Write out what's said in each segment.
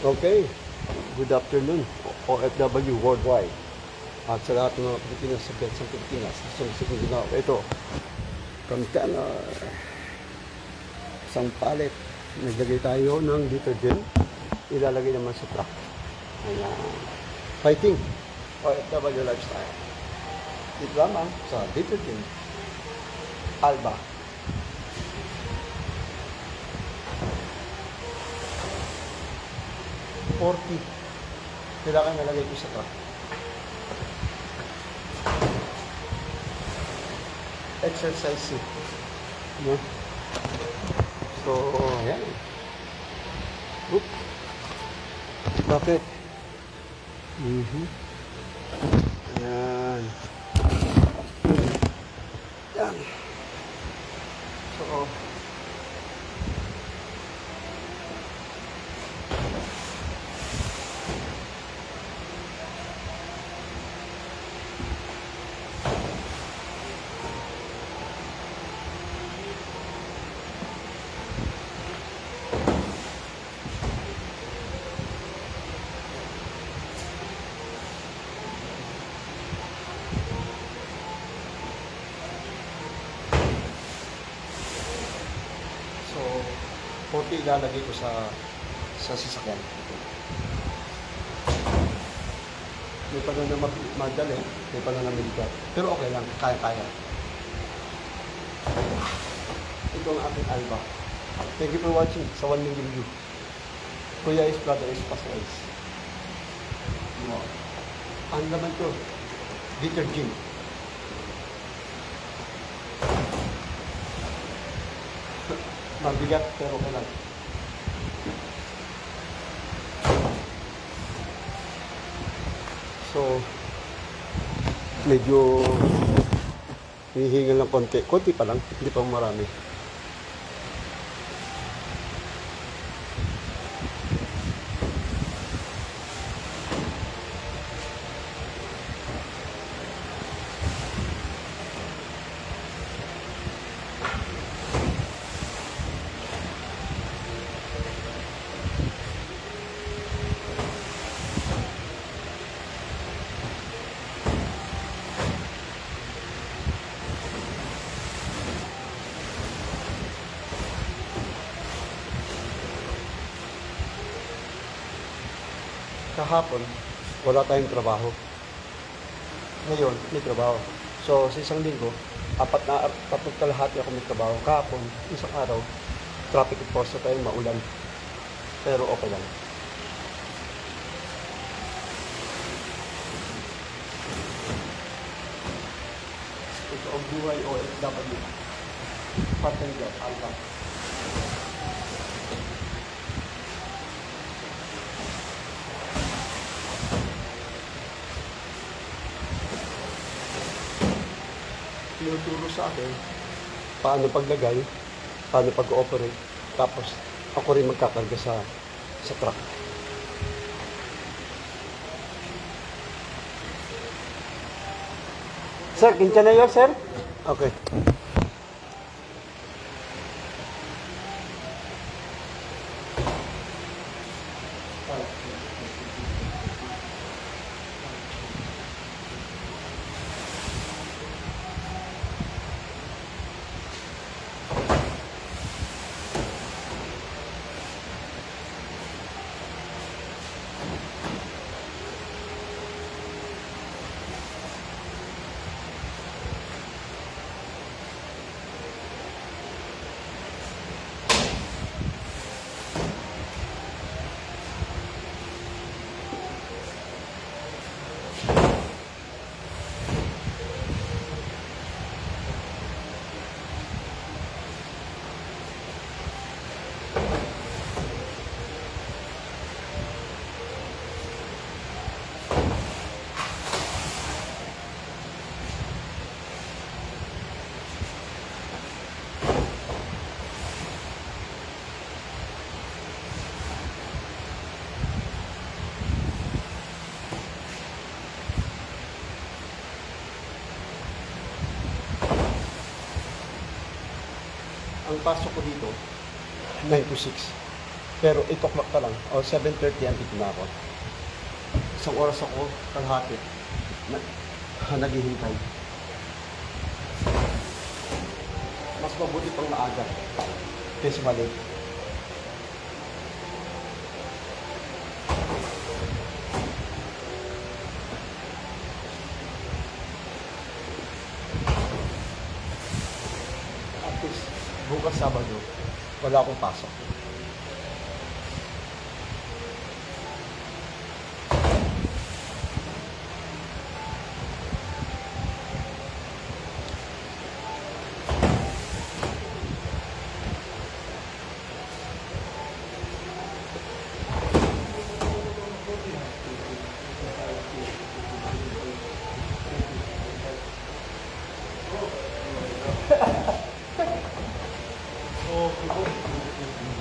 Okay, good afternoon, OFW worldwide. At sa lahat ng mga Pilipinas sa Bensang Pilipinas, sa Mindanao. Ito, container. Isang palet. Naglagay tayo ng detergent. Ilalagay naman sa truck. Ayan. Fighting, OFW lifestyle. Dito lamang sa detergent. Alba. Kailangan nalagay ko sa truck. Exercise suit. No? So, ayan. Oop. Bakit? Ayan. Ayan. So, So, 40 ilalagay ko sa sasakyan. May pananang madali, may pananang militar. Pero okay lang, kaya-kaya. Ito ang aking Alba. Thank you for watching sa 1 million view. Kuya is brother is Pastor is. Ang laman ko, detergent. Mabigat pero okay lang. So, medyo hihingal ng konti. Konti pa lang, hindi pa marami. Kahapon, wala tayong trabaho. Ngayon, may trabaho. So, sa isang linggo, tatlong kalahati ako may trabaho. Kahapon, isang araw, traffic enforcer tayo, maulan. Pero okay lang. Ito ang buhay OFW. Part-time job, alba. Tinuturo sa akin paano paglagay, paano pag-ooperate, tapos ako rin magkakarga sa truck. Sir, kinsa na yun, sir? Okay. Ang pasok ko dito, 9 to 6. Pero 8 o'clock pa lang, o 7:30 andito na ako. Isang oras ako, kalahati, na, naghihintay. Mas mabuti pang maaga kaysa mali. At least, bukas Sabado, wala akong pasok.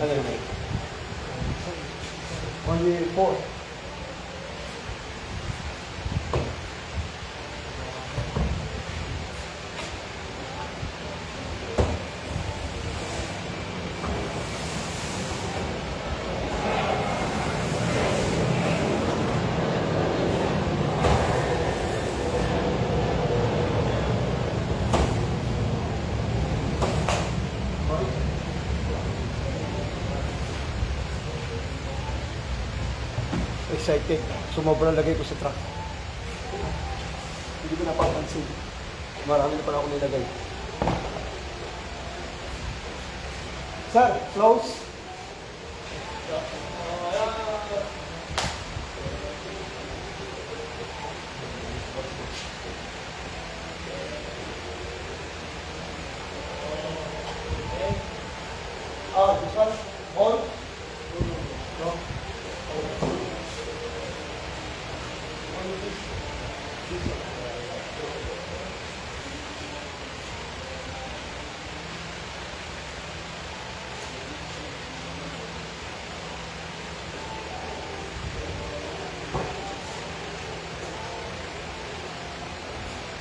Ano yun? Only 4. Excited. Sumobra lagay ko sa truck. Hindi ko napapansin. Marami na pala ako nilagay. Sir, close. This one, on. No.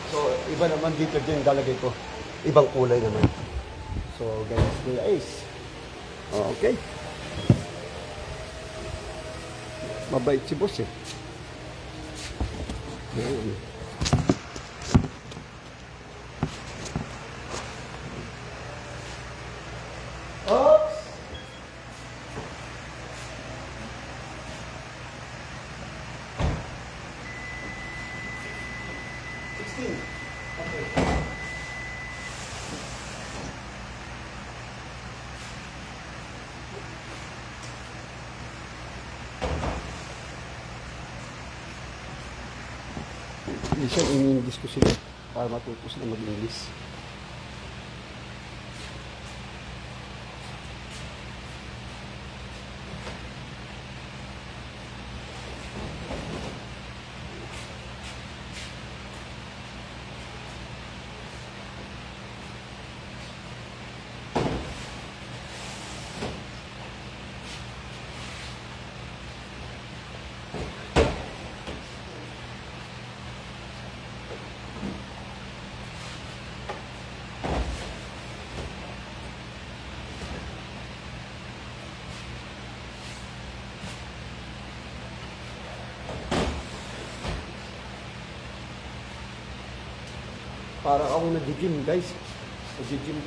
So, iba naman dito din yung lalagay ko. Ibang kulay naman. So, guys. Okay. Mabait si boss eh. Ayan. Oops! Okay. Minsan in-English ko sila para matuto sila mag-English. Para ako nag-gym, guys. Nag-gym.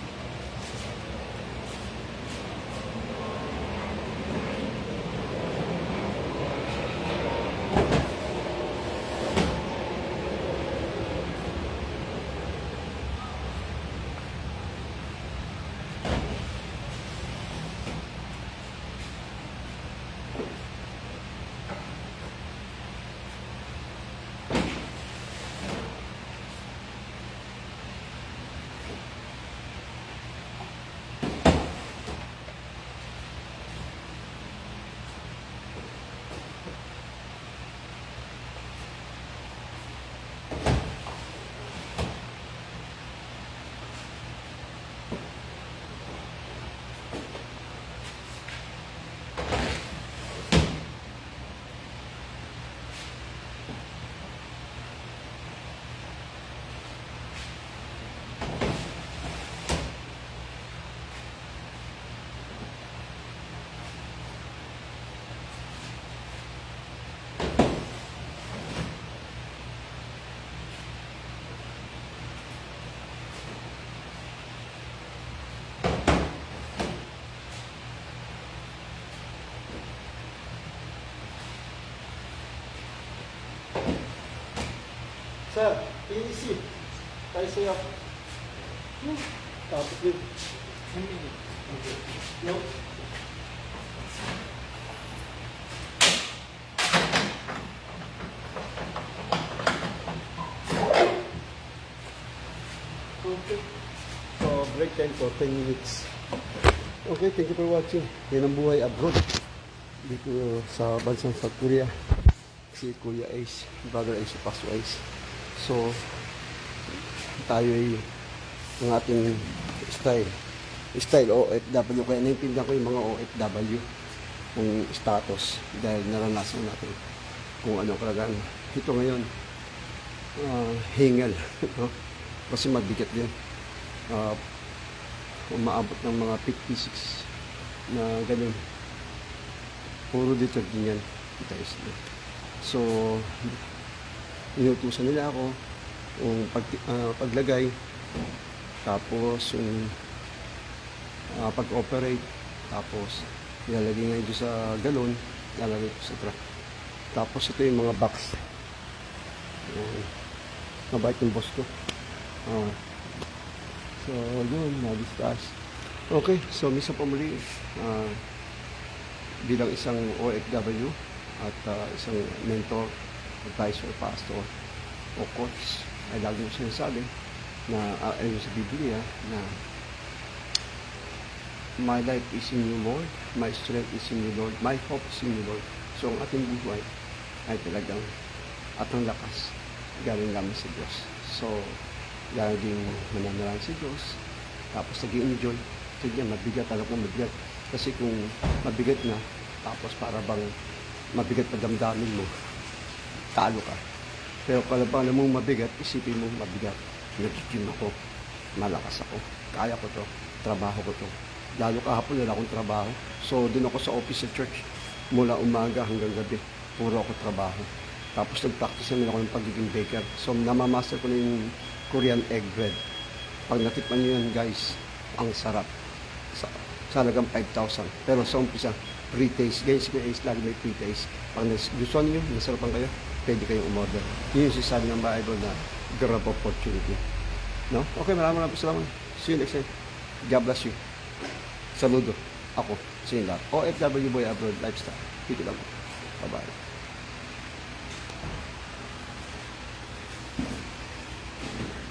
Sir, easy. Tayo sa'yo. Tapos yun. Okay. No? Okay. So, break time for 10 minutes. Okay, thank you for watching. Yan ang buhay abroad. Dito sa bansang South Korea. Si Kuya Ace, Brother Ace, Pastor Ace. So, tayo ay ang ating style OFW. Kaya naiintindihan ko yung mga OFW kung status dahil naranasan natin kung ano kalagaan. Ito ngayon, hingal. No? Kasi mabigat din. Umaabot ng mga 56 na ganun. Puro detergent yan. So, inutusan nila ako yung paglagay, tapos yung pag-operate, tapos ilalagay nga ito sa galon, ilalagay ko sa truck. Tapos ito yung mga box. Mabait yung boss ko. So, yun, na-discuss. Okay, so misa pa muli, bilang isang OFW at isang mentor, advisor, pastor, o coach, ay lagi ko sinasabi na ayon sa Biblia na my life is in you, Lord, my strength is in you, Lord, my hope is in you, Lord. So, ang ating buhay ay talagang at ang lakas galing namin sa Diyos. So, laging mananalang sa Diyos, tapos nag-i-enjoy. Kaya mabigat, alam ko mabigat. Kasi kung mabigat na, tapos para bang mabigat pa damdamin mo, talo ka. Pero kung alam mong mabigat, isipin mo mabigat. Nag-gym ako, malakas ako, kaya ko to, trabaho ko to. Lalo kahapon wala akong trabaho. So, doon ako sa office sa church. Mula umaga hanggang gabi, puro ako trabaho. Tapos nag-practice namin ako ng pagiging baker. So, namamaster ko na yung Korean egg bread. Pag natikman nyo yan, guys, ang sarap. Sa halagang 5,000. Pero sa umpisa, pre-taste. Guys, lagi may pre-taste. Pag gusto nyo, nasarapan kayo, pwede kayong umorder. Yun yung sinasabi ng Bible na grab opportunity. No? Okay, maraming salamat. See you next time. God bless you. Saludo. Ako. Sa inyo lahat. OFW Boy Abroad Lifestyle. Dito lang. Bye-bye.